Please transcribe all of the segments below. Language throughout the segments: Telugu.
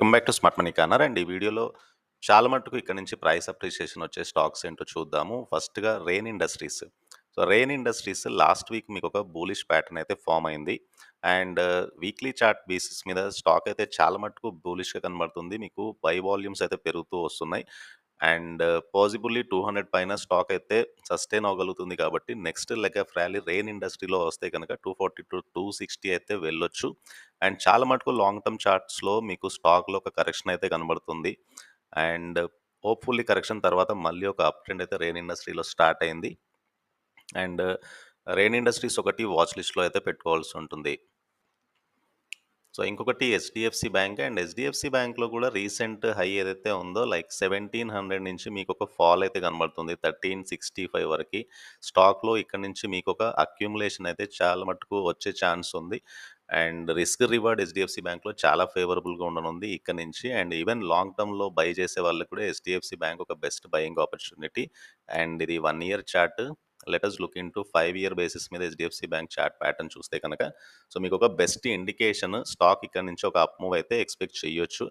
Welcome back to smart money corner. And ఈ వీడియోలో చాలా మట్టుకు ఇక్కడ నుంచి ప్రైస్ అప్రిషియేషన్ వచ్చే స్టాక్స్ ఏంటో చూద్దాము. ఫస్ట్‌గా rain industries. So, rain industries last week మీకు ఒక బులిష్ ప్యాటర్న్ అయితే ఫార్మ్ అయింది. అండ్ వీక్లీ చార్ట్ బేసిస్ మీద స్టాక్ అయితే చాలా మట్టుకు బులిష్‌గా కనబడుతుంది. మీకు బై వాల్యూమ్స్ అయితే పెరుగుతూ వస్తున్నాయి. అండ్ పాజిబుల్లీ 200 పైన స్టాక్ అయితే సస్టైన్ అవ్వగలుగుతుంది కాబట్టి next leg of rally rain ఇండస్ట్రీలో వస్తే కనుక 240-260 అయితే వెళ్ళొచ్చు. అండ్ చాలా మటుకు లాంగ్ టర్మ్ చార్ట్స్‌లో మీకు స్టాక్‌లో ఒక కరెక్షన్ అయితే కనబడుతుంది. అండ్ హోప్‌ఫుల్లీ కరెక్షన్ తర్వాత మళ్ళీ ఒక అప్ ట్రెండ్ అయితే రెయిన్ ఇండస్ట్రీలో స్టార్ట్ అయింది. అండ్ రెయిన్ ఇండస్ట్రీస్ ఒకటి వాచ్ లిస్ట్‌లో అయితే పెట్టుకోవాల్సి ఉంటుంది. సో, ఇంకొకటి హెచ్‌డీఎఫ్‌సీ బ్యాంక్. అండ్ హెచ్‌డీఎఫ్‌సీ బ్యాంక్‌లో కూడా రీసెంట్ హై ఏదైతే ఉందో లైక్ 1700 నుంచి మీకొక ఫాల్ అయితే కనబడుతుంది. 1365 వరకి. స్టాక్‌లో ఇక్కడ నుంచి మీకొక అక్యుములేషన్ అయితే చాలా మటుకు వచ్చే ఛాన్స్ ఉంది. అండ్ రిస్క్ రివార్డ్ హెచ్‌డీఎఫ్‌సీ బ్యాంక్‌లో చాలా ఫేవరబుల్‌గా ఉండనుంది ఇక్కడ నుంచి. అండ్ ఈవెన్ లాంగ్ టర్మ్‌లో బై చేసే వాళ్ళకి కూడా హెచ్‌డీఎఫ్‌సీ బ్యాంక్ ఒక బెస్ట్ బయింగ్ ఆపర్చునిటీ. అండ్ ఇది 1 year chart. Let us look into 5 year basis మీద హెచ్‌డీఎఫ్‌సీ బ్యాంక్ చార్ట్ ప్యాటర్న్ చూస్తే కనుక సో, మీకొక బెస్ట్ ఇండికేషన్ స్టాక్ ఇక్కడ నుంచి ఒక అప్ మూవ్ అయితే ఎక్స్‌పెక్ట్ చేయొచ్చు.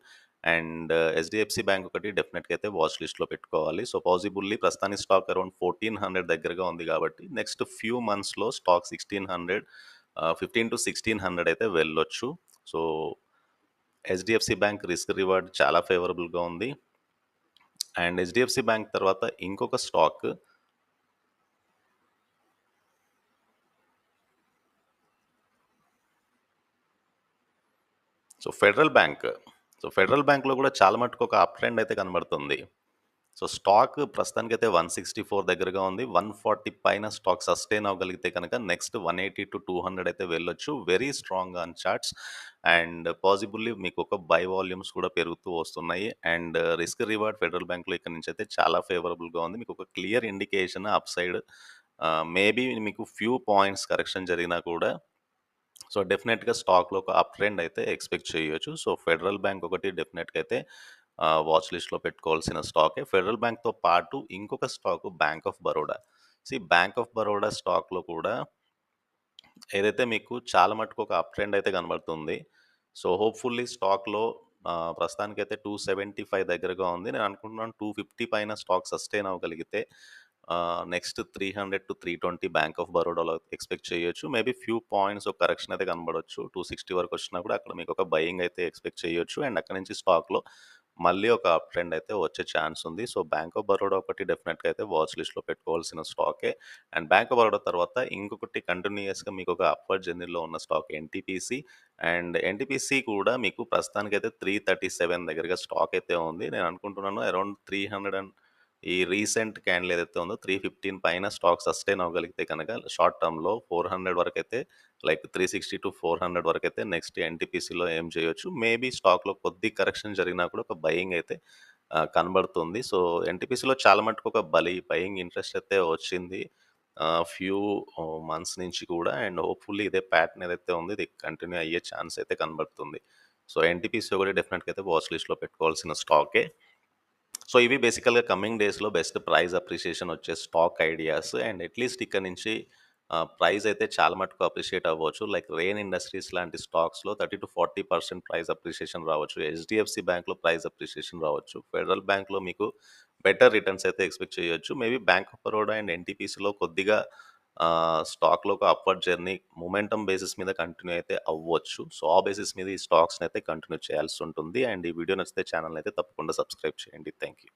అండ్ హెచ్‌డీఎఫ్‌సీ బ్యాంక్ ఒకటి డెఫినెట్‌గా అయితే వాచ్ లిస్ట్‌లో పెట్టుకోవాలి. సో, పాజిబుల్లీ ప్రస్తుతానికి స్టాక్ అరౌండ్ 1400 దగ్గరగా ఉంది కాబట్టి నెక్స్ట్ ఫ్యూ మంత్స్‌లో స్టాక్ 1600 15-1600 అయితే వెళ్ళొచ్చు. So, HDFC bank risk reward చాలా ఫేవరబుల్‌గా ఉంది. అండ్ హెచ్‌డీఎఫ్‌సీ బ్యాంక్ తర్వాత ఇంకొక stock so, federal bank. So, federal బ్యాంక్‌లో కూడా చాలా మటుకు ఒక అప్ ట్రెండ్ అయితే కనబడుతుంది. సో, స్టాక్ ప్రస్తుతానికైతే 164 దగ్గరగా ఉంది. 140 పైన స్టాక్ సస్టైన్ అవ్వగలిగితే కనుక నెక్స్ట్ 180-200 అయితే వెళ్ళొచ్చు. Very strong on charts. And possibly మీకు ఒక బై వాల్యూమ్స్ కూడా పెరుగుతూ వస్తున్నాయి. అండ్ రిస్క్ రివార్డ్ ఫెడరల్ బ్యాంక్‌లో ఇక్కడ నుంచి అయితే చాలా ఫేవరబుల్‌గా ఉంది. మీకు ఒక clear indication up side maybe మీకు ఫ్యూ పాయింట్స్ కరెక్షన్ జరిగినా కూడా సో, డెఫినెట్‌గా స్టాక్‌లో ఒక అప్ ట్రెండ్ అయితే ఎక్స్‌పెక్ట్ చేయొచ్చు. సో, ఫెడరల్ బ్యాంక్ ఒకటి డెఫినెట్‌గా అయితే వాచ్ లిస్ట్‌లో పెట్టుకోవాల్సిన స్టాకే. ఫెడరల్ బ్యాంక్‌తో పాటు ఇంకొక stock bank of Baroda. Bank of Baroda స్టాక్‌లో కూడా ఏదైతే మీకు చాలా మటుకు ఒక అప్ ట్రెండ్ అయితే కనబడుతుంది. సో, హోప్‌ఫుల్లీ స్టాక్‌లో ప్రస్తుతానికైతే 275 దగ్గరగా ఉంది. నేను అనుకుంటున్నాను 250 పైన స్టాక్ సస్టైన్ అవ్వగలిగితే నెక్స్ట్ 300-320 బ్యాంక్ ఆఫ్ బరోడాలో ఎక్స్‌పెక్ట్ చేయొచ్చు. మేబీ ఫ్యూ పాయింట్స్ ఒక కరెక్షన్ అయితే కనబడొచ్చు. 260 వరకు వచ్చినా కూడా అక్కడ మీకు ఒక బయింగ్ అయితే ఎక్స్‌పెక్ట్ చేయొచ్చు. అండ్ అక్కడి నుంచి స్టాక్‌లో మళ్ళీ ఒక అప్ ట్రెండ్ అయితే వచ్చే ఛాన్స్ ఉంది. సో, బ్యాంక్ ఆఫ్ బరోడా ఒకటి డెఫినెట్‌గా అయితే వాచ్ లిస్ట్‌లో పెట్టుకోవాల్సిన స్టాకే. అండ్ బ్యాంక్ ఆఫ్ బరోడా తర్వాత ఇంకొకటి కంటిన్యూయస్‌గా మీకు ఒక అప్‌వర్డ్ జర్నీలో ఉన్న స్టాక్ ఎన్‌టీపీసీ. అండ్ ఎన్‌టీపీసీ కూడా మీకు ప్రస్తుతానికైతే 337 దగ్గరగా స్టాక్ అయితే ఉంది. నేను అనుకుంటున్నాను అరౌండ్ 300 ఈ రీసెంట్ క్యాండిల్ ఏదైతే ఉందో 315 పైన స్టాక్ సస్టైన్ అవ్వగలిగితే కనుక షార్ట్ టర్మ్‌లో 400 వరకైతే లైక్ 360-400 వరకైతే నెక్స్ట్ ఎన్‌టీపీసీలో ఏం చేయొచ్చు. మేబీ స్టాక్‌లో కొద్ది కరెక్షన్ జరిగినా కూడా ఒక బయింగ్ అయితే కనబడుతుంది. సో, ఎన్‌టీపీసీలో చాలా మటుకు ఒక బయింగ్ ఇంట్రెస్ట్ అయితే వచ్చింది. ఫ్యూ మంత్స్ నుంచి కూడా. అండ్ హోప్‌ఫుల్లీ ఇదే ప్యాటర్న్ ఏదైతే ఉందో ఇది కంటిన్యూ అయ్యే ఛాన్స్ అయితే కనబడుతుంది. సో, ఎన్‌టీపీసీ ఒకటి డెఫినెట్‌గా అయితే వాచ్ లిస్ట్‌లో పెట్టుకోవాల్సిన స్టాకే. సో, ఇవి బేసికల్‌గా కమింగ్ డేస్‌లో బెస్ట్ ప్రైస్ అప్రిషియేషన్ వచ్చే స్టాక్ ఐడియాస్. అండ్ అట్‌లీస్ట్ ఇక్కడ నుంచి ప్రైస్ అయితే చాలా మటుకు అప్రిషియేట్ అవ్వచ్చు. లైక్ రెయిన్ ఇండస్ట్రీస్ లాంటి స్టాక్స్‌లో 30-40% ప్రైస్ అప్రిషియేషన్ రావచ్చు. హెచ్‌డీఎఫ్‌సీ బ్యాంక్‌లో ప్రైస్ అప్రిషియేషన్ రావచ్చు. ఫెడరల్ బ్యాంక్‌లో మీకు బెటర్ రిటర్న్స్ అయితే ఎక్స్‌పెక్ట్ చేయొచ్చు. Maybe bank of Baroda and ఎన్‌టీపీసీలో కొద్దిగా స్టాక్‌లో ఒక అప్‌వర్డ్ జర్నీ మొమెంటమ్ బేసిస్ మీద కంటిన్యూ అయితే అవ్వచ్చు. సో, ఆ బేసిస్ మీద ఈ స్టాక్స్‌ని అయితే కంటిన్యూ చేయాల్సి ఉంటుంది. అండ్ ఈ వీడియో నచ్చితే ఛానెల్‌ని అయితే తప్పకుండా సబ్స్క్రైబ్ చేయండి. Thank you.